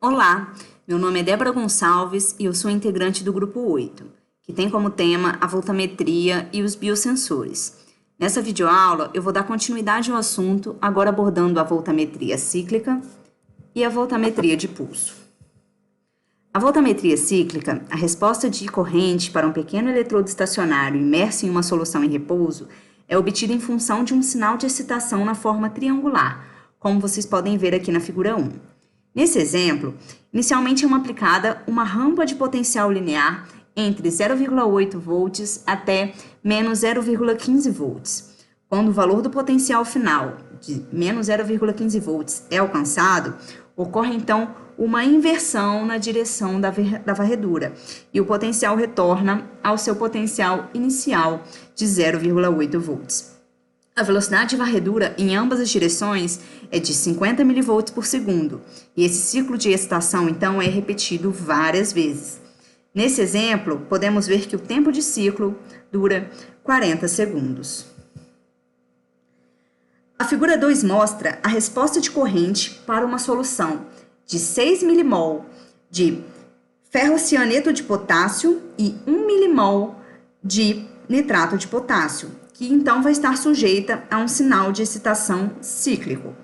Olá, meu nome é Débora Gonçalves e eu sou integrante do Grupo 8, que tem como tema a voltametria e os biosensores. Nessa videoaula, eu vou dar continuidade ao assunto, agora abordando a voltametria cíclica e a voltametria de pulso. A voltametria cíclica, a resposta de corrente para um pequeno eletrodo estacionário imerso em uma solução em repouso, é obtida em função de um sinal de excitação na forma triangular, como vocês podem ver aqui na figura 1. Nesse exemplo, inicialmente é aplicada uma rampa de potencial linear entre 0,8 volts até menos 0,15 volts. Quando o valor do potencial final de menos 0,15 volts é alcançado, ocorre então uma inversão na direção da varredura e o potencial retorna ao seu potencial inicial de 0,8 volts. A velocidade de varredura em ambas as direções é de 50 mV por segundo, e esse ciclo de excitação, então, é repetido várias vezes. Nesse exemplo, podemos ver que o tempo de ciclo dura 40 segundos. A figura 2 mostra a resposta de corrente para uma solução de 6 milimol de ferrocianeto de potássio e 1 milimol de nitrato de potássio, que então vai estar sujeita a um sinal de excitação cíclico.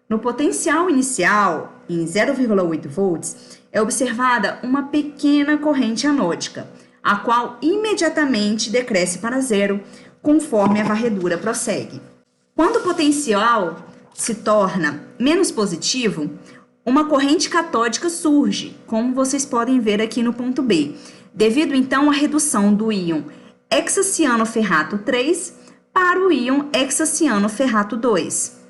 No potencial inicial, em 0,8 volts, é observada uma pequena corrente anódica, a qual imediatamente decresce para zero conforme a varredura prossegue. Quando o potencial se torna menos positivo, uma corrente catódica surge, como vocês podem ver aqui no ponto B, devido então à redução do íon hexacianoferrato 3 para o íon hexacianoferrato 2.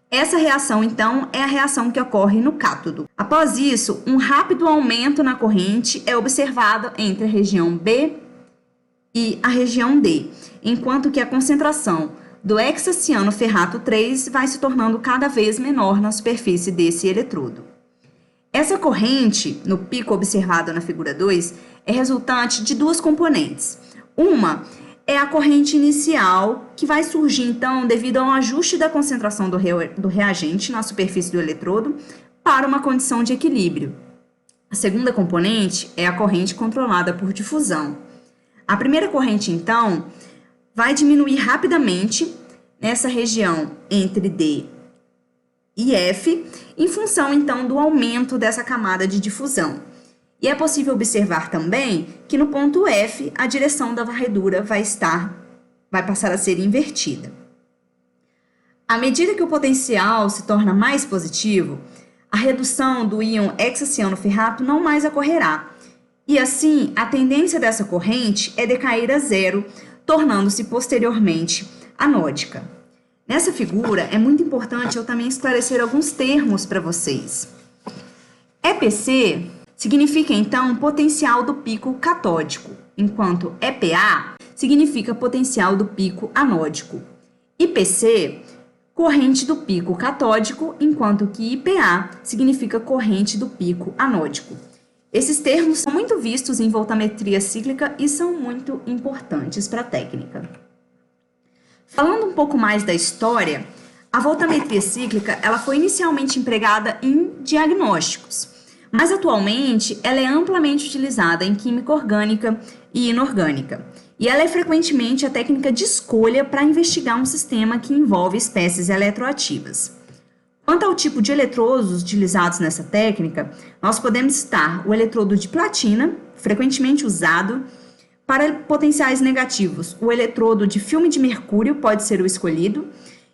Essa reação, então, é a reação que ocorre no cátodo. Após isso, um rápido aumento na corrente é observado entre a região B e a região D, enquanto que a concentração do hexacianoferrato 3 vai se tornando cada vez menor na superfície desse eletrodo. Essa corrente, no pico observado na figura 2, é resultante de duas componentes. Uma é a corrente inicial, que vai surgir, então, devido ao ajuste da concentração do reagente na superfície do eletrodo para uma condição de equilíbrio. A segunda componente é a corrente controlada por difusão. A primeira corrente, então, vai diminuir rapidamente nessa região entre D e F, em função, então, do aumento dessa camada de difusão. E é possível observar também que no ponto F, a direção da varredura vai passar a ser invertida. À medida que o potencial se torna mais positivo, a redução do íon hexacianoferrato não mais ocorrerá. E assim, a tendência dessa corrente é decair a zero, tornando-se posteriormente anódica. Nessa figura, é muito importante eu também esclarecer alguns termos para vocês. EPC significa, então, potencial do pico catódico, enquanto EPA significa potencial do pico anódico. IPC, corrente do pico catódico, enquanto que IPA significa corrente do pico anódico. Esses termos são muito vistos em voltametria cíclica e são muito importantes para a técnica. Falando um pouco mais da história, a voltametria cíclica ela foi inicialmente empregada em diagnósticos, mas atualmente ela é amplamente utilizada em química orgânica e inorgânica, e ela é frequentemente a técnica de escolha para investigar um sistema que envolve espécies eletroativas. Quanto ao tipo de eletrodos utilizados nessa técnica, nós podemos citar o eletrodo de platina, frequentemente usado. Para potenciais negativos, o eletrodo de filme de mercúrio pode ser o escolhido,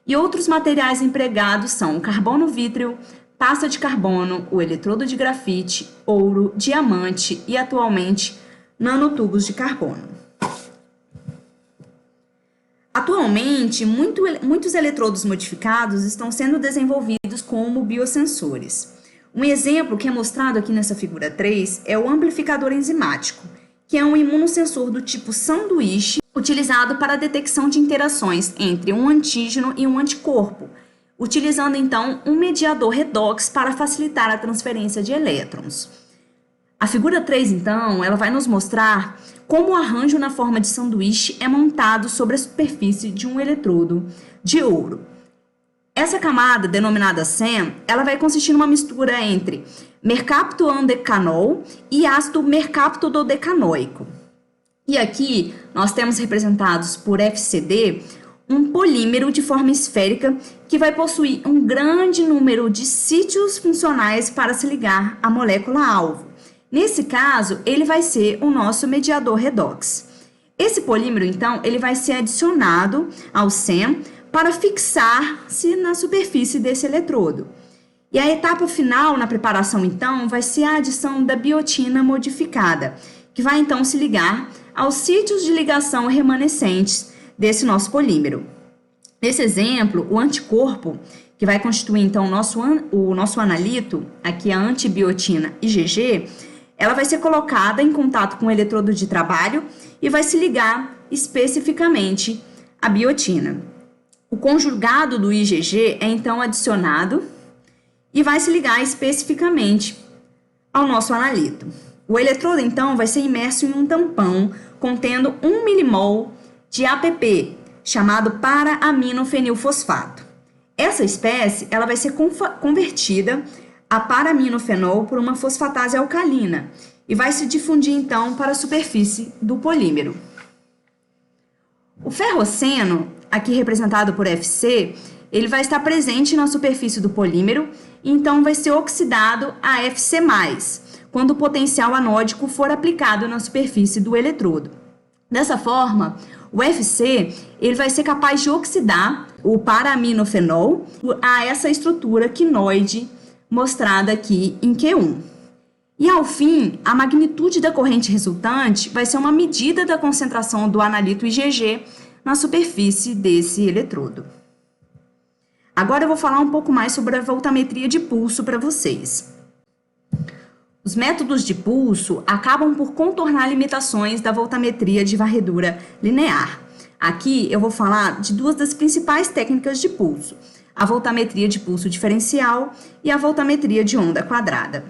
e outros materiais empregados são o carbono vítreo, pasta de carbono, o eletrodo de grafite, ouro, diamante e, atualmente, nanotubos de carbono. Atualmente, muitos eletrodos modificados estão sendo desenvolvidos como biosensores. Um exemplo que é mostrado aqui nessa figura 3 é o amplificador enzimático, que é um imunossensor do tipo sanduíche, utilizado para a detecção de interações entre um antígeno e um anticorpo, utilizando então um mediador redox para facilitar a transferência de elétrons. A figura 3, então, ela vai nos mostrar como o arranjo na forma de sanduíche é montado sobre a superfície de um eletrodo de ouro. Essa camada, denominada SEM, ela vai consistir numa mistura entre mercaptoandecanol e ácido mercaptododecanoico. E aqui nós temos representados por FCD um polímero de forma esférica que vai possuir um grande número de sítios funcionais para se ligar à molécula-alvo. Nesse caso, ele vai ser o nosso mediador redox. Esse polímero, então, ele vai ser adicionado ao SEM para fixar-se na superfície desse eletrodo. E a etapa final na preparação, então, vai ser a adição da biotina modificada, que vai, então, se ligar aos sítios de ligação remanescentes desse nosso polímero. Nesse exemplo, o anticorpo, que vai constituir, então, o nosso analito, aqui a antibiotina IgG, ela vai ser colocada em contato com o eletrodo de trabalho e vai se ligar especificamente à biotina. O conjugado do IgG é, então, adicionado e vai se ligar especificamente ao nosso analito. O eletrodo, então, vai ser imerso em um tampão contendo 1 milimol de APP, chamado para-aminofenilfosfato. Essa espécie ela vai ser convertida a para-aminofenol por uma fosfatase alcalina e vai se difundir, então, para a superfície do polímero. O ferroceno, aqui representado por FC, ele vai estar presente na superfície do polímero e, então, vai ser oxidado a FC+, quando o potencial anódico for aplicado na superfície do eletrodo. Dessa forma, o FC ele vai ser capaz de oxidar o para-aminofenol a essa estrutura quinoide mostrada aqui em Q1. E, ao fim, a magnitude da corrente resultante vai ser uma medida da concentração do analito IgG na superfície desse eletrodo. Agora eu vou falar um pouco mais sobre a voltametria de pulso para vocês. Os métodos de pulso acabam por contornar limitações da voltametria de varredura linear. Aqui eu vou falar de duas das principais técnicas de pulso, a voltametria de pulso diferencial e a voltametria de onda quadrada.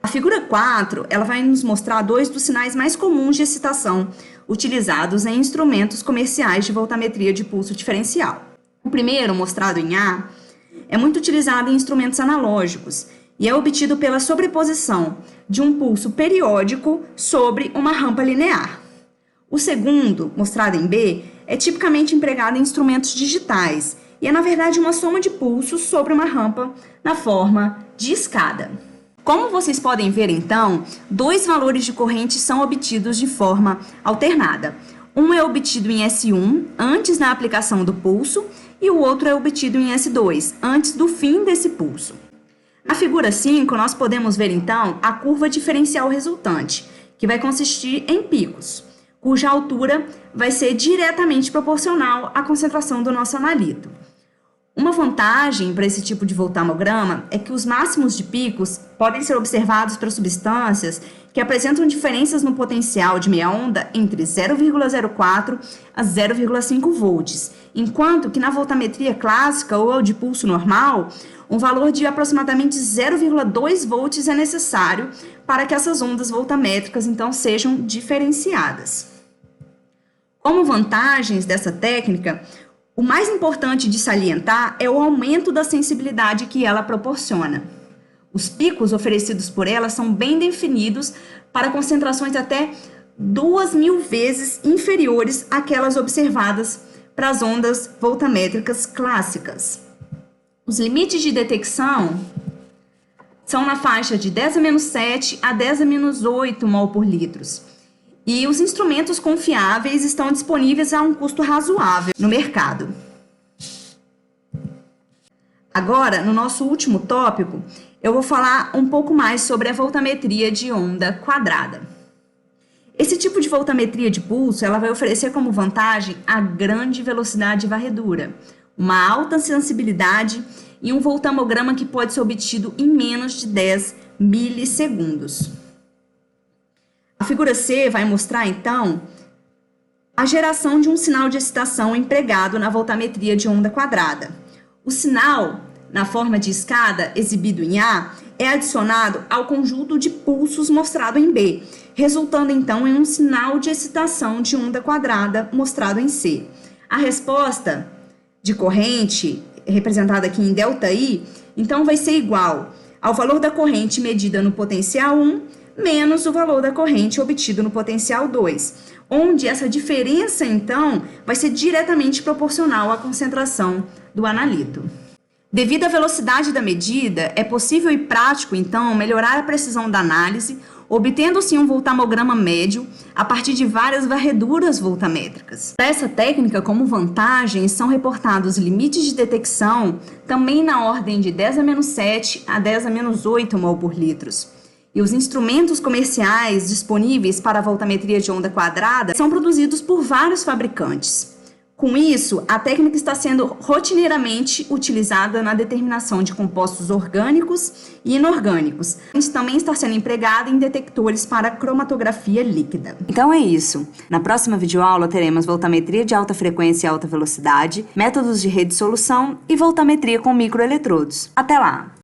A figura 4, ela vai nos mostrar dois dos sinais mais comuns de excitação utilizados em instrumentos comerciais de voltametria de pulso diferencial. O primeiro, mostrado em A, é muito utilizado em instrumentos analógicos e é obtido pela sobreposição de um pulso periódico sobre uma rampa linear. O segundo, mostrado em B, é tipicamente empregado em instrumentos digitais e é, na verdade, uma soma de pulsos sobre uma rampa na forma de escada. Como vocês podem ver, então, dois valores de corrente são obtidos de forma alternada. Um é obtido em S1, antes da aplicação do pulso, e o outro é obtido em S2, antes do fim desse pulso. Na figura 5, nós podemos ver, então, a curva diferencial resultante, que vai consistir em picos, cuja altura vai ser diretamente proporcional à concentração do nosso analito. Uma vantagem para esse tipo de voltamograma é que os máximos de picos podem ser observados para substâncias que apresentam diferenças no potencial de meia onda entre 0,04 a 0,5 volts, enquanto que na voltametria clássica ou de pulso normal, um valor de aproximadamente 0,2 volts é necessário para que essas ondas voltamétricas, então, sejam diferenciadas. Como vantagens dessa técnica, o mais importante de salientar é o aumento da sensibilidade que ela proporciona. Os picos oferecidos por ela são bem definidos para concentrações até 2.000 vezes inferiores àquelas observadas para as ondas voltamétricas clássicas. Os limites de detecção são na faixa de 10⁻⁷ a 10⁻⁸ mol por litro. E os instrumentos confiáveis estão disponíveis a um custo razoável no mercado. Agora, no nosso último tópico, eu vou falar um pouco mais sobre a voltametria de onda quadrada. Esse tipo de voltametria de pulso, ela vai oferecer como vantagem a grande velocidade de varredura, uma alta sensibilidade e um voltamograma que pode ser obtido em menos de 10 milissegundos. A figura C vai mostrar, então, a geração de um sinal de excitação empregado na voltametria de onda quadrada. O sinal, na forma de escada, exibido em A, é adicionado ao conjunto de pulsos mostrado em B, resultando, então, em um sinal de excitação de onda quadrada mostrado em C. A resposta de corrente, representada aqui em ΔI, então vai ser igual ao valor da corrente medida no potencial 1 menos o valor da corrente obtido no potencial 2, onde essa diferença, então, vai ser diretamente proporcional à concentração do analito. Devido à velocidade da medida, é possível e prático, então, melhorar a precisão da análise, obtendo-se um voltamograma médio a partir de várias varreduras voltamétricas. Para essa técnica, como vantagem, são reportados limites de detecção também na ordem de 10⁻⁷ a 10⁻⁸ mol por litro. E os instrumentos comerciais disponíveis para a voltametria de onda quadrada são produzidos por vários fabricantes. Com isso, a técnica está sendo rotineiramente utilizada na determinação de compostos orgânicos e inorgânicos. Isso também está sendo empregada em detectores para cromatografia líquida. Então é isso. Na próxima videoaula teremos voltametria de alta frequência e alta velocidade, métodos de rede de solução e voltametria com microeletrodos. Até lá!